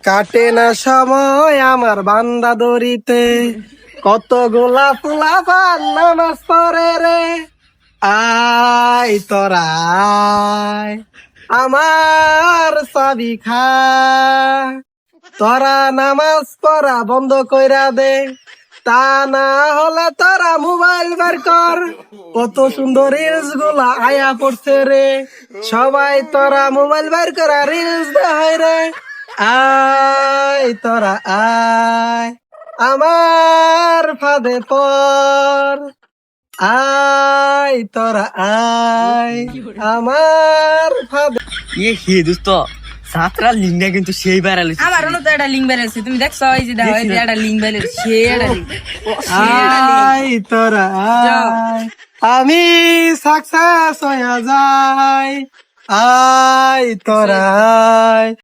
কাটে না সময় আমার বান্দা দড়িতে, কত গোলা ফুলা পান নামাজ পড়ে রে। আয় তোরা আয়, আমার চাবি খা, তোরা নামাজ পড়া বন্ধ কইরা দে, তা না হলে তোরা মোবাইল বের কর। কত সুন্দর রিলস গুলা আয়া পড়ছে রে, সবাই তোরা মোবাইল বের করা রিলস দেখাই রে। আয় তোরা আয়, আমার ফাঁদে পর, আয় তোরা আয়, আমার ফাঁদে। ইয়ে হে দোস্ত, সাতরা লিঙ্গটা কিন্তু সেই বেড়ালে। আমার তো একটা লিঙ্ক বেরিয়েছে, তুমি দেখছো এই যে দেখো এই যে একটা লিঙ্ক বেরিয়েছে, সে একটা লিঙ্ক। আয় তোরা আয়, আমি সাকসেস হয়ে যাই। আয় তোরা আয়।